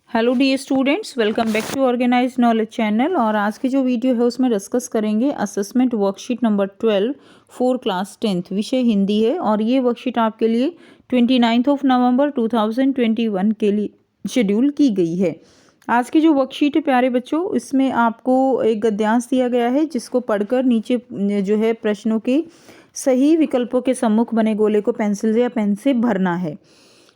Hello dear students, welcome back to organise knowledge channel. और आज की जो वीडियो है उसमें डिस्कस करेंगे assessment worksheet number 12 for class 10th। विषय हिंदी है और ये वर्कशीट आपके लिए 29 नवंबर 2021 के लिए शेड्यूल की गई है। आज की जो वर्कशीट है प्यारे बच्चों, इसमें आपको एक गद्यांश दिया गया है जिसको पढ़कर नीचे जो है प्रश्नों के सही विकल्पों के सम्मुख बने गोले को पेंसिल या पेन से भरना है।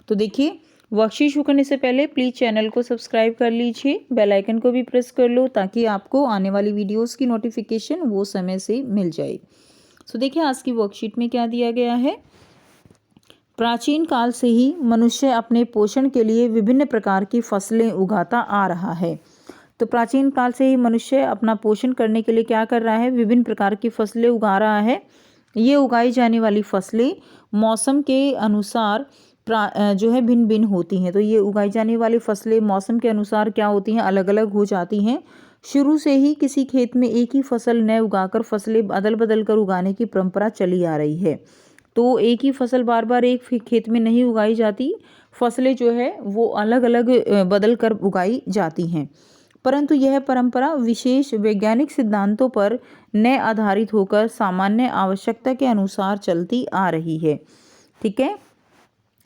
तो देखिए, वर्कशीट शुरू करने से पहले प्लीज़ चैनल को सब्सक्राइब कर लीजिए, बेल आइकन को भी प्रेस कर लो ताकि आपको आने वाली वीडियोस की नोटिफिकेशन वो समय से मिल जाए। सो देखिए, आज की वर्कशीट में क्या दिया गया है। प्राचीन काल से ही मनुष्य अपने पोषण के लिए विभिन्न प्रकार की फसलें उगाता आ रहा है। तो प्राचीन काल से ही मनुष्य अपना पोषण करने के लिए क्या कर रहा है, विभिन्न प्रकार की फसलें उगा रहा है। ये उगाई जाने वाली फसलें मौसम के अनुसार जो है भिन्न भिन्न होती हैं। तो ये उगाई जाने वाली फसलें मौसम के अनुसार क्या होती हैं, अलग अलग हो जाती हैं। शुरू से ही किसी खेत में एक ही फसल न उगाकर फसलें बदल बदल कर उगाने की परंपरा चली आ रही है। तो एक ही फसल बार बार एक खेत में नहीं उगाई जाती, फसलें जो है वो अलग अलग बदल कर उगाई जाती हैं। परंतु यह परंपरा विशेष वैज्ञानिक सिद्धांतों पर न आधारित होकर सामान्य आवश्यकता के अनुसार चलती आ रही है। ठीक है,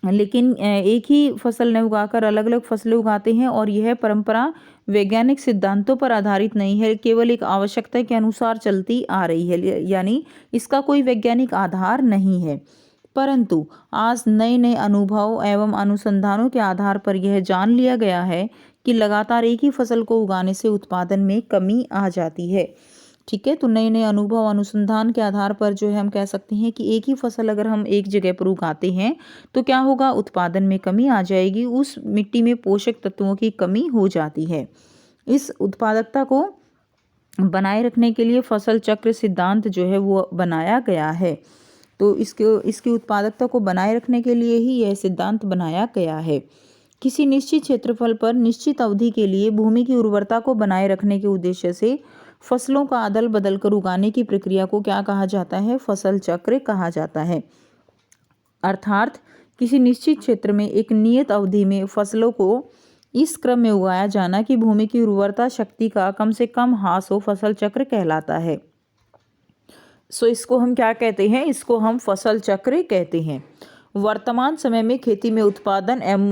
लेकिन एक ही फसल न उगाकर अलग अलग फसलें उगाते हैं और यह परंपरा वैज्ञानिक सिद्धांतों पर आधारित नहीं है, केवल एक आवश्यकता के अनुसार चलती आ रही है, यानी इसका कोई वैज्ञानिक आधार नहीं है। परंतु आज नए नए अनुभव एवं अनुसंधानों के आधार पर यह जान लिया गया है कि लगातार एक ही फसल को उगाने से उत्पादन में कमी आ जाती है। ठीक है, तो नए नए अनुभव अनुसंधान के आधार पर जो है हम कह सकते हैं कि एक ही फसल अगर हम एक जगह पर उगाते हैं तो क्या होगा, उत्पादन में कमी आ जाएगी, उस मिट्टी में पोषक तत्वों की कमी हो जाती है। इस उत्पादकता को बनाए रखने के लिए फसल चक्र सिद्धांत जो है वो बनाया गया है। तो इसकी उत्पादकता को बनाए रखने के लिए ही यह सिद्धांत बनाया गया है। किसी निश्चित क्षेत्रफल पर निश्चित अवधि के लिए भूमि की उर्वरता को बनाए रखने के उद्देश्य से फसलों का अदल बदल कर उगाने की प्रक्रिया को क्या कहा जाता है, फसल चक्र कहा जाता है। अर्थात किसी निश्चित क्षेत्र में एक नियत अवधि में फसलों को इस क्रम में उगाया जाना कि भूमि की उर्वरता शक्ति का कम से कम ह्रास हो, फसल चक्र कहलाता है। सो इसको हम क्या कहते हैं, इसको हम फसल चक्र कहते हैं। वर्तमान समय में खेती में उत्पादन एवं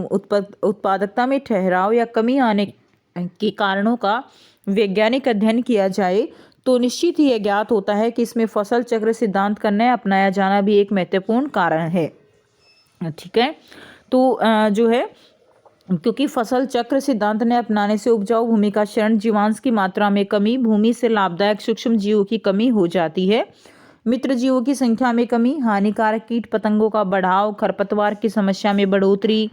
उत्पादकता में ठहराव या कमी आने के कारणों का वैज्ञानिक अध्ययन किया जाए तो निश्चित ही यह ज्ञात होता है कि इसमें फसल चक्र सिद्धांत का नया अपनाया जाना भी एक महत्वपूर्ण कारण है। ठीक है, तो जो है क्योंकि फसल चक्र सिद्धांत ने अपनाने से उपजाऊ भूमि का क्षरण, जीवांश की मात्रा में कमी, भूमि से लाभदायक सूक्ष्म जीवों की कमी हो जाती है, मित्र जीवों की संख्या में कमी, हानिकारक कीट पतंगों का बढ़ाव, खरपतवार की समस्या में बढ़ोतरी,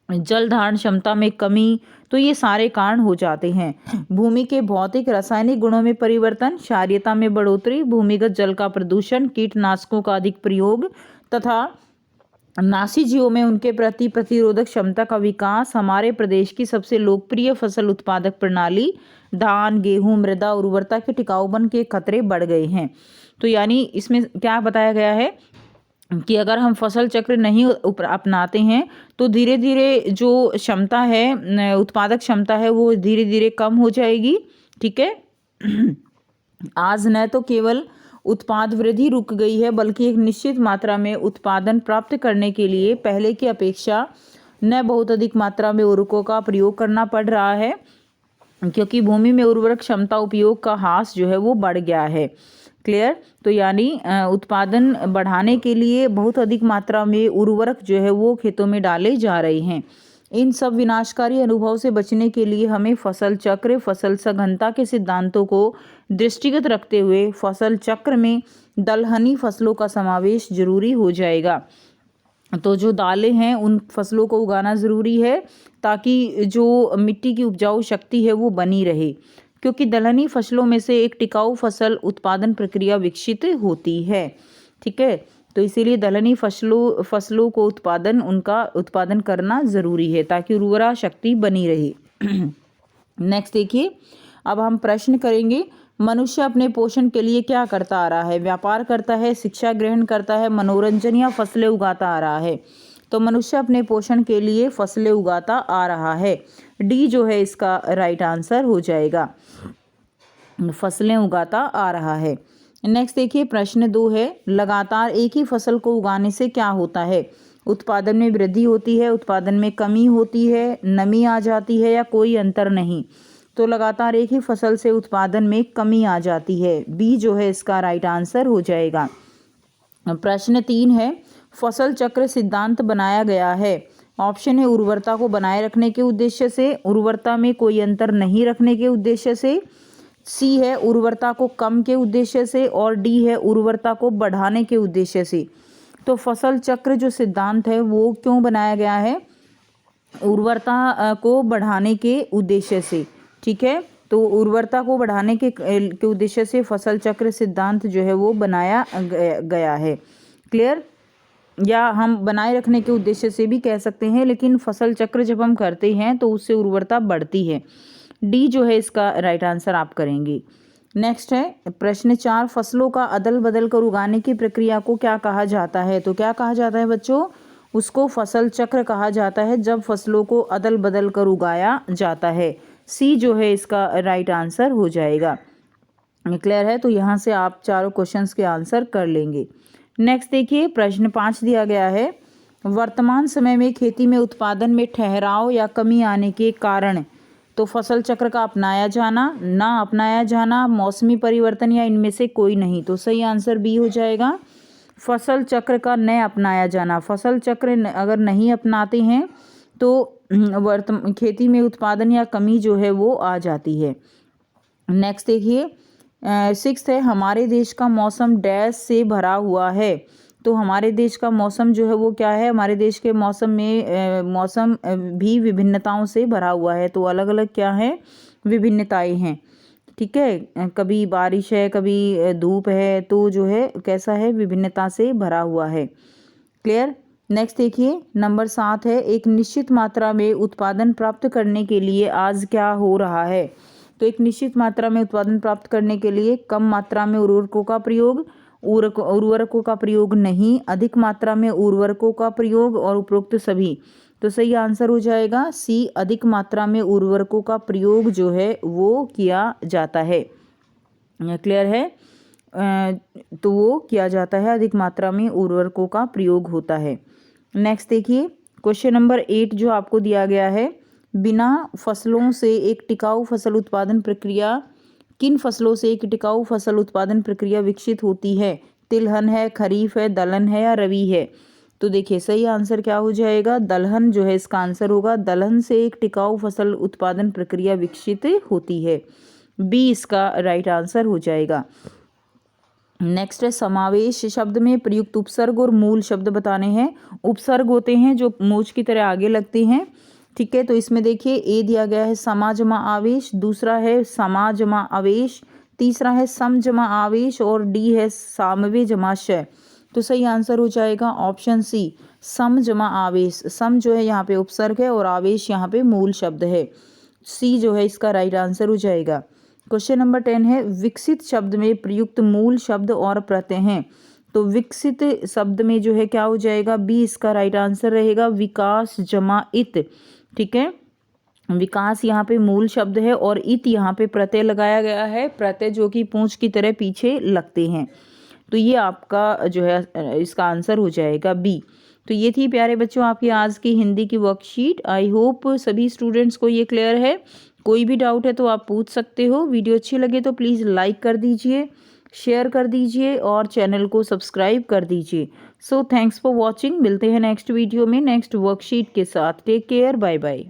जल धारण क्षमता में कमी, तो ये सारे कारण हो जाते हैं। भूमि के भौतिक रासायनिक गुणों में परिवर्तन, क्षारीयता में बढ़ोतरी, भूमिगत जल का प्रदूषण, कीटनाशकों का अधिक प्रयोग तथा नासी जीवों में उनके प्रति प्रतिरोधक क्षमता का विकास हमारे प्रदेश की सबसे लोकप्रिय फसल उत्पादक प्रणाली धान, गेहूं, मृदा उर्वरता के टिकाऊपन के खतरे बढ़ गए हैं। तो यानी इसमें क्या बताया गया है कि अगर हम फसल चक्र नहीं अपनाते हैं तो धीरे धीरे जो क्षमता है, उत्पादक क्षमता है, वो धीरे धीरे कम हो जाएगी। ठीक है, आज न तो केवल उत्पाद वृद्धि रुक गई है बल्कि एक निश्चित मात्रा में उत्पादन प्राप्त करने के लिए पहले की अपेक्षा न बहुत अधिक मात्रा में उर्वरकों का प्रयोग करना पड़ रहा है, क्योंकि भूमि में उर्वरक क्षमता उपयोग का ह्रास जो है वो बढ़ गया है। क्लियर, तो यानी उत्पादन बढ़ाने के लिए बहुत अधिक मात्रा में उर्वरक जो है वो खेतों में डाले जा रहे हैं। इन सब विनाशकारी अनुभव से बचने के लिए हमें फसल चक्र, फसल सघनता के सिद्धांतों को दृष्टिगत रखते हुए फसल चक्र में दलहनी फसलों का समावेश जरूरी हो जाएगा। तो जो दालें हैं उन फसलों को उगाना ज़रूरी है ताकि जो मिट्टी की उपजाऊ शक्ति है वो बनी रहे, क्योंकि दलहनी फसलों में से एक टिकाऊ फसल उत्पादन प्रक्रिया विकसित होती है। ठीक है, तो इसीलिए दलहनी फसलों को उनका उत्पादन करना ज़रूरी है ताकि उर्वरा शक्ति बनी रहे। नेक्स्ट देखिए, अब हम प्रश्न करेंगे, मनुष्य अपने पोषण के लिए क्या करता आ रहा है, व्यापार करता है, शिक्षा ग्रहण करता है, मनोरंजन या फसलें उगाता आ रहा है। तो मनुष्य अपने पोषण के लिए फसलें उगाता आ रहा है। डी जो है इसका राइट आंसर हो जाएगा, फसलें उगाता आ रहा है। नेक्स्ट देखिए प्रश्न 2 है, लगातार एक ही फसल को उगाने से क्या होता है? उत्पादन में वृद्धि होती है, उत्पादन में कमी होती है, नमी आ जाती है या कोई अंतर नहीं? तो लगातार एक ही फसल से उत्पादन में कमी आ जाती है। बी जो है इसका राइट आंसर हो जाएगा। प्रश्न 3 है, फसल चक्र सिद्धांत बनाया गया है। ऑप्शन है उर्वरता को बनाए रखने के उद्देश्य से, उर्वरता में कोई अंतर नहीं रखने के उद्देश्य से, सी है उर्वरता को कम के उद्देश्य से, और डी है उर्वरता को बढ़ाने के उद्देश्य से। तो फसल चक्र जो सिद्धांत है वो क्यों बनाया गया है? उर्वरता को बढ़ाने के उद्देश्य से। ठीक है, तो उर्वरता को बढ़ाने के उद्देश्य से फसल चक्र सिद्धांत जो है वो बनाया गया है। क्लियर? या हम बनाए रखने के उद्देश्य से भी कह सकते हैं, लेकिन फसल चक्र जब हम करते हैं तो उससे उर्वरता बढ़ती है। डी जो है इसका राइट आंसर आप करेंगे। नेक्स्ट है प्रश्न 4, फसलों का अदल बदल कर उगाने की प्रक्रिया को क्या कहा जाता है? तो क्या कहा जाता है बच्चों? उसको फसल चक्र कहा जाता है, जब फसलों को अदल बदल कर उगाया जाता है। सी जो है इसका राइट आंसर हो जाएगा। क्लियर है? तो यहाँ से आप चारों क्वेश्चंस के आंसर कर लेंगे। नेक्स्ट देखिए प्रश्न 5 दिया गया है, वर्तमान समय में खेती में उत्पादन में ठहराव या कमी आने के कारण? तो फसल चक्र का अपनाया जाना, ना अपनाया जाना, मौसमी परिवर्तन या इनमें से कोई नहीं? तो सही आंसर बी हो जाएगा, फसल चक्र का न अपनाया जाना। फसल चक्र अगर नहीं अपनाते हैं तो खेती में उत्पादन या कमी जो है वो आ जाती है। नेक्स्ट देखिए 6 है, हमारे देश का मौसम डैश से भरा हुआ है। तो हमारे देश का मौसम जो है वो क्या है? हमारे देश के मौसम में मौसम भी विभिन्नताओं से भरा हुआ है। तो अलग अलग क्या है? विभिन्नताएं हैं। ठीक है, कभी बारिश है, कभी धूप है, तो जो है कैसा है? विभिन्नता से भरा हुआ है। क्लियर? नेक्स्ट देखिए नंबर 7 है, एक निश्चित मात्रा में उत्पादन प्राप्त करने के लिए आज क्या हो रहा है? तो एक निश्चित मात्रा में उत्पादन प्राप्त करने के लिए कम मात्रा में उर्वरकों का प्रयोग, उर्वरकों का प्रयोग नहीं, अधिक मात्रा में उर्वरकों का प्रयोग, और उपरोक्त सभी। तो सही आंसर हो जाएगा सी, अधिक मात्रा में उर्वरकों का प्रयोग जो है वो किया जाता है। क्लियर है? तो वो किया जाता है, अधिक मात्रा में उर्वरकों का प्रयोग होता है। नेक्स्ट देखिए क्वेश्चन नंबर 8 जो आपको दिया गया है, बिना फसलों से एक टिकाऊ फसल उत्पादन प्रक्रिया, किन फसलों से एक टिकाऊ फसल उत्पादन प्रक्रिया विकसित होती है? तिलहन है, खरीफ है, दलहन है या रबी है? तो देखिए सही आंसर क्या हो जाएगा? दलहन जो है इसका आंसर होगा। दलहन से एक टिकाऊ फसल उत्पादन प्रक्रिया विकसित होती है। बी इसका राइट आंसर हो जाएगा। नेक्स्ट है समावेश शब्द में प्रयुक्त उपसर्ग और मूल शब्द बताने हैं। उपसर्ग होते हैं जो मूंछ की तरह आगे लगते हैं। ठीक है, तो इसमें देखिए ए दिया गया है समा जमा आवेश, दूसरा है समा जमा आवेश, तीसरा है सम जमा आवेश, और डी है सामवे जमाशय। तो सही आंसर हो जाएगा ऑप्शन सी, सम जमा आवेश। सम जो है यहाँ पे उपसर्ग है और आवेश यहाँ पे मूल शब्द है। सी जो है इसका राइट आंसर हो जाएगा। क्वेश्चन नंबर 10 है, विकसित शब्द में प्रयुक्त मूल शब्द और प्रत्यय हैं। तो विकसित शब्द में जो है क्या हो जाएगा? बी इसका राइट आंसर रहेगा, विकास जमा इत। ठीक है, विकास यहाँ पे मूल शब्द है और इत यहाँ पे प्रत्यय लगाया गया है, प्रत्यय जो कि पूंछ की तरह पीछे लगते हैं। तो ये आपका जो है इसका आंसर हो जाएगा बी। तो ये थी प्यारे बच्चों आपकी आज की हिंदी की वर्कशीट। आई होप सभी स्टूडेंट्स को ये क्लियर है। कोई भी डाउट है तो आप पूछ सकते हो। वीडियो अच्छी लगे तो प्लीज़ लाइक कर दीजिए, शेयर कर दीजिए और चैनल को सब्सक्राइब कर दीजिए। So thanks for watching. मिलते हैं नेक्स्ट वीडियो में नेक्स्ट वर्कशीट के साथ। Take care, bye bye.